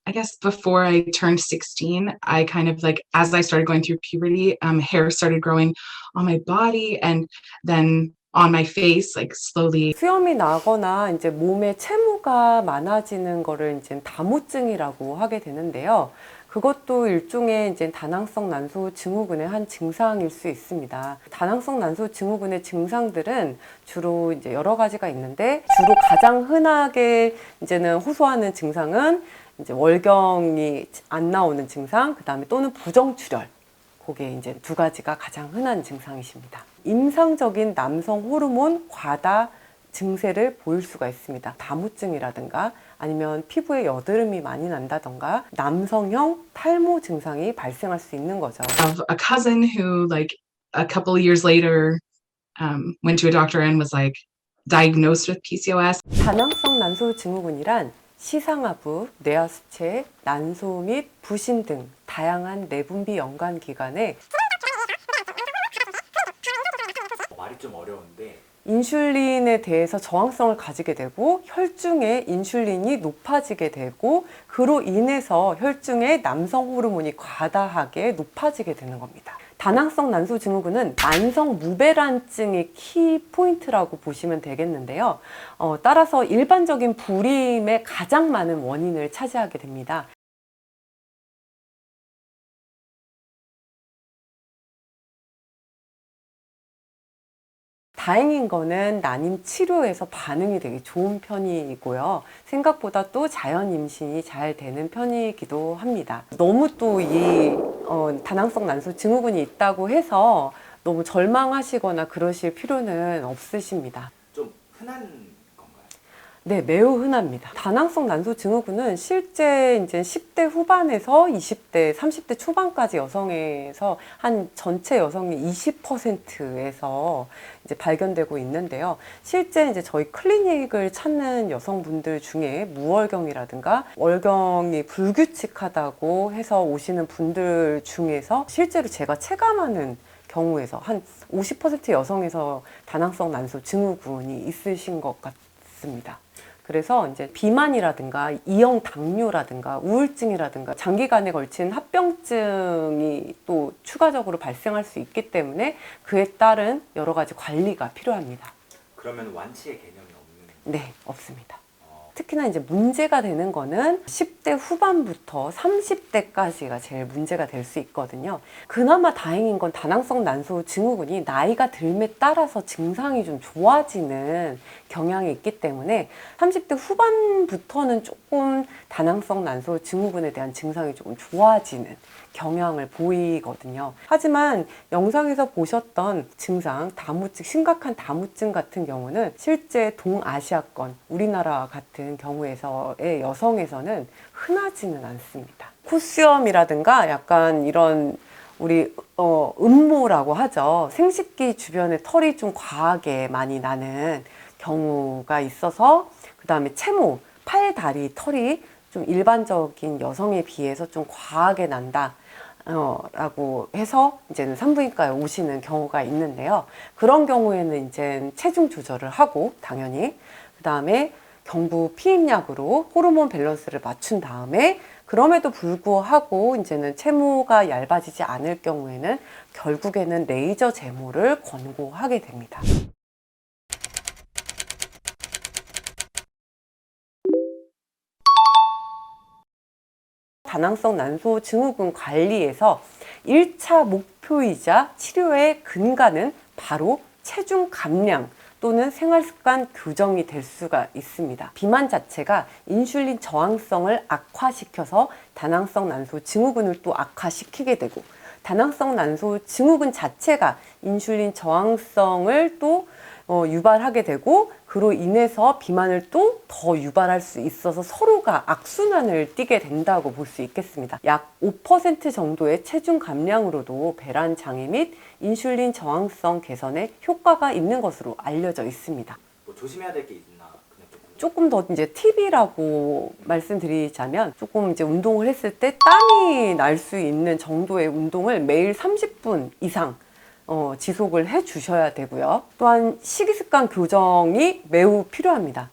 I guess before I turned 16, I kind of like, as I started going through puberty, hair started growing on my body and then on my face, like slowly. 수염이 나거나 이제 몸에 채모가 많아지는 거를 이제 다무증이라고 하게 되는데요. 그것도 일종의 이제 다낭성 난소 증후군의 한 증상일 수 있습니다. 다낭성 난소 증후군의 증상들은 주로 이제 여러 가지가 있는데, 주로 가장 흔하게 이제는 호소하는 증상은 이제 월경이 안 나오는 증상, 그 다음에 또는 부정출혈. 그게 이제 두 가지가 가장 흔한 증상이십니다. 임상적인 남성 호르몬 과다 증세를 보일 수가 있습니다. 다무증이라든가 아니면 피부에 여드름이 많이 난다던가 남성형 탈모 증상이 발생할 수 있는 거죠. Of a cousin who, like, a couple of years later, went to a doctor and was like diagnosed with PCOS. 다낭성 난소 증후군이란 시상하부, 뇌하수체, 난소 및 부신 등 다양한 내분비 연관 기관에 말이 좀 어려운데 인슐린에 대해서 저항성을 가지게 되고 혈중에 인슐린이 높아지게 되고 그로 인해서 혈중에 남성 호르몬이 과다하게 높아지게 되는 겁니다. 다낭성 난소 증후군은 만성 무배란증의 키 포인트라고 보시면 되겠는데요. 따라서 일반적인 불임의 가장 많은 원인을 차지하게 됩니다. 다행인 거는 난임 치료에서 반응이 되게 좋은 편이고요. 생각보다 또 자연 임신이 잘 되는 편이기도 합니다. 너무 또 이 다낭성 난소 증후군이 있다고 해서 너무 절망하시거나 그러실 필요는 없으십니다. 좀 흔한 건가요? 네, 매우 흔합니다. 다낭성 난소 증후군은 실제 이제 10대 후반에서 20대, 30대 초반까지 여성에서 한 전체 여성의 20%에서 이제 발견되고 있는데요. 실제 이제 저희 클리닉을 찾는 여성분들 중에 무월경이라든가 월경이 불규칙하다고 해서 오시는 분들 중에서 실제로 제가 체감하는 경우에서 한 50% 여성에서 다낭성 난소 증후군이 있으신 것 같습니다. 그래서 이제 비만이라든가 이형 당뇨라든가 우울증이라든가 장기간에 걸친 합병증이 또 추가적으로 발생할 수 있기 때문에 그에 따른 여러 가지 관리가 필요합니다. 그러면 완치의 개념이 없는? 네, 없습니다. 특히나 이제 문제가 되는 거는 10대 후반부터 30대까지가 제일 문제가 될 수 있거든요. 그나마 다행인 건 다낭성 난소 증후군이 나이가 들에 따라서 증상이 좀 좋아지는 경향이 있기 때문에 30대 후반부터는 조금 다낭성 난소 증후군에 대한 증상이 조금 좋아지는 경향을 보이거든요. 하지만 영상에서 보셨던 증상, 다무증, 심각한 다무증 같은 경우는 실제 동아시아권, 우리나라 같은 경우에서의 여성에서는 흔하지는 않습니다. 콧수염이라든가 약간 이런 우리 음모라고 하죠. 생식기 주변에 털이 좀 과하게 많이 나는 경우가 있어서, 그 다음에 채모, 팔, 다리 털이 좀 일반적인 여성에 비해서 좀 과하게 난다. 라고 해서 이제는 산부인과에 오시는 경우가 있는데요. 그런 경우에는 이제 체중 조절을 하고 당연히 그 다음에 경부 피임약으로 호르몬 밸런스를 맞춘 다음에, 그럼에도 불구하고 이제는 채모가 얇아지지 않을 경우에는 결국에는 레이저 제모를 권고하게 됩니다. 다낭성 난소 증후군 관리에서 1차 목표이자 치료의 근간은 바로 체중 감량 또는 생활습관 교정이 될 수가 있습니다. 비만 자체가 인슐린 저항성을 악화시켜서 다낭성 난소 증후군을 또 악화시키게 되고, 다낭성 난소 증후군 자체가 인슐린 저항성을 또 유발하게 되고, 그로 인해서 비만을 또 더 유발할 수 있어서 서로가 악순환을 띠게 된다고 볼 수 있겠습니다. 약 5% 정도의 체중 감량으로도 배란 장애 및 인슐린 저항성 개선에 효과가 있는 것으로 알려져 있습니다. 뭐 조심해야 될 게 있나? 그냥 조금 더 이제 팁이라고 말씀드리자면, 조금 이제 운동을 했을 때 땀이 날 수 있는 정도의 운동을 매일 30분 이상 지속을 해 주셔야 되고요. 또한 식이습관 교정이 매우 필요합니다.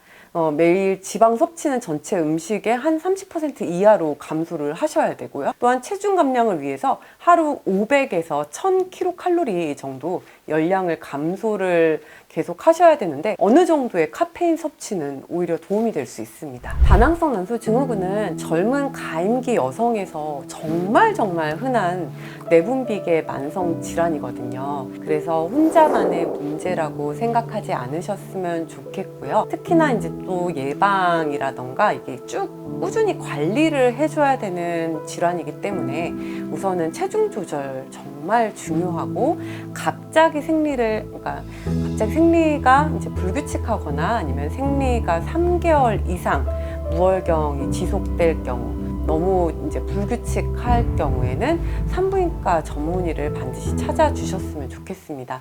매일 지방 섭취는 전체 음식의 한 30% 이하로 감소를 하셔야 되고요. 또한 체중 감량을 위해서 하루 500에서 1000kcal 정도 열량을 감소를 계속 하셔야 되는데 어느 정도의 카페인 섭취는 오히려 도움이 될 수 있습니다. 다낭성 난소 증후군은 젊은 가임기 여성에서 정말 흔한 내분비계 만성 질환이거든요. 그래서 혼자만의 문제라고 생각하지 않으셨으면 좋겠고요. 특히나 이제 또 예방이라던가 이게 쭉 꾸준히 관리를 해줘야 되는 질환이기 때문에 우선은 체중 조절 정말 중요하고 갑자기 생리가 이제 불규칙하거나 아니면 생리가 3개월 이상 무월경이 지속될 경우, 너무 이제 불규칙할 경우에는 산부인과 전문의를 반드시 찾아주셨으면 좋겠습니다.